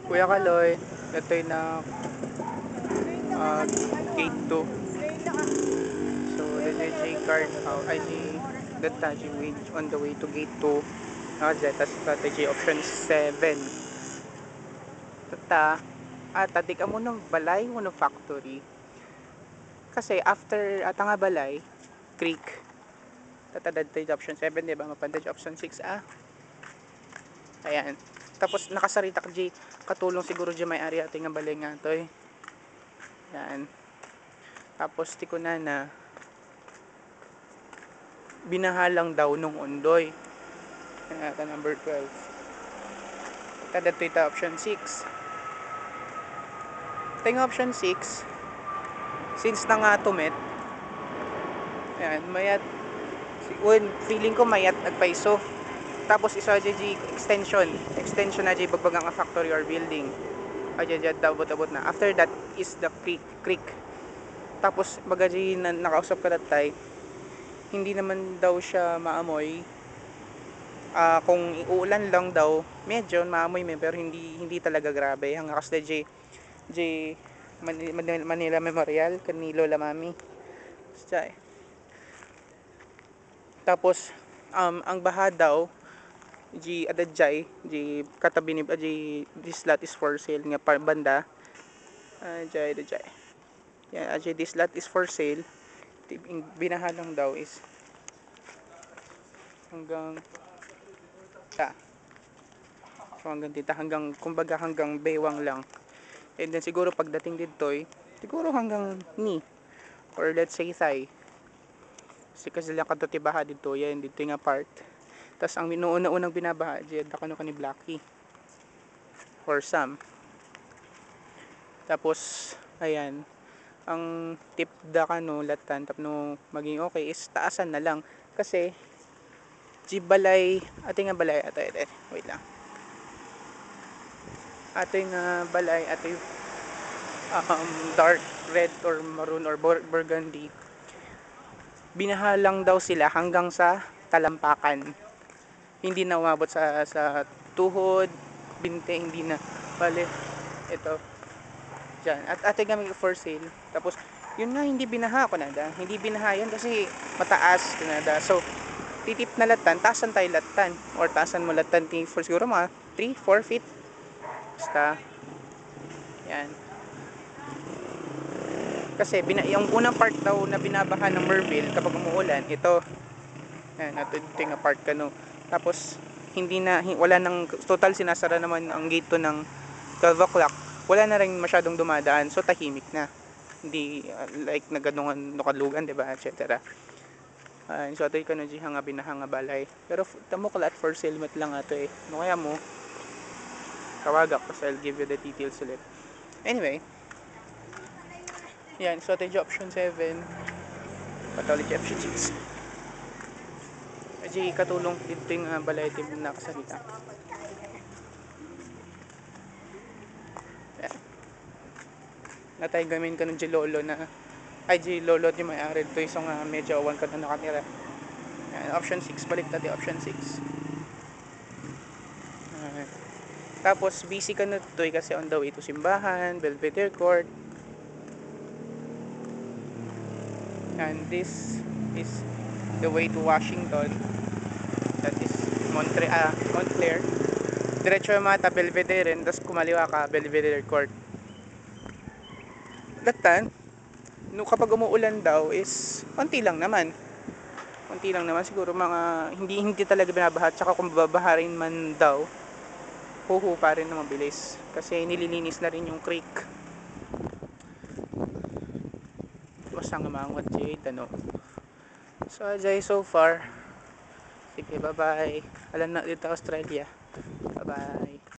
Kuya Kaloy, ito'y na gate 2. So, the J card out, ay data J on the way to gate 2. Zeta strategy option 7. Tata, tadik mo ng balay mo ng factory. Kasi after nga balay, creek. Tata data option 7, di ba? Mapandaj option 6 Ayan. Tapos nakasarita ka J, katulong siguro J may ari ating nga balay nga to eh. Yan. Tapos tiko na binahalang daw nung undoy. Ito number 12. Ito dito option 6. Ito yung option 6. Since na nga tumit, ayan, mayat, feeling ko mayat nagpaiso. Tapos isa extension na J bagbagang a factory or building. Ajajad abot-abot na. After that is the creek. Tapos baga J na nakausap ka datay, hindi naman daw siya maamoy. Kung uulan lang daw, medyo maamoy pero hindi talaga grabe. Hanggang kas J Manila Memorial kanilo Lola Mami. Tapos ang baha daw adadjay katabi ni this lot is for sale nga banda. Adjay yan, this lot is for sale. Binaha lang daw is hanggang so hanggang kumbaga hanggang bewang lang. And then siguro pagdating dito siguro hanggang ni or let's say thigh. Kasi lang kadto baha dito yan dito nga part. Tas ang una-unang binabaha diyan kano ni Blacky or Sam. Tapos ayan, ang tip da kano latan tapno maging okay is taasan na lang kasi balay ating nga balay wait lang. Ating balay ating dark red or maroon or burgundy. Binahalang daw sila hanggang sa talampakan. Hindi na umabot sa tuhod, binte, hindi na. Bale, ito. Diyan. At ating gamit for sale. Tapos, yun nga, hindi binaha ko nada. Hindi binaha yan kasi mataas nada. So, titip na latan, taasan tayo latan. Or taasan mo latan for siguro mga 3-4 feet. Basta, yan. Kasi yung unang part daw na binabaha ng Merville kapag umuulan, ito. Yan, ito yung part kano. Tapos wala nang total sinasara naman ang gate to ng 12 o'clock. Wala na rin masyadong dumadaan, so tahimik na. Hindi like nagadungan nukalugan, 'di ba, etc. So ito kano ji hanga binahanga balay. Pero tamo kala at for sale mat lang ato eh. No kaya mo tawagak ko, so I'll give you the details ulit. Anyway, yan, so ito yung option 7. Patuloy yung option 6. Kasi katulong dito yung balay team na kasalita. Yan. Natay gamin ka ng Lolo na ay Lolo di may ari ito isang medyo awan ka na nakatira. Yan, option 6. Balik natin option 6. Tapos busy ka na ito kasi on the way to simbahan, Belvedere Court. And this is the way to Washington. That is Montclair. Diretso mata Belvedere, tapos kumaliwa ka Belvedere Court. Datan, kapag umuulan daw is konti lang naman siguro mga hindi talaga binabaha. Tsaka kung babaharin man daw, huhu pa rin na mabilis kasi nililinis na rin yung creek. Masang mangot jade so ajay so far. Sige, bye bye. Alam na dito Australia. Bye bye.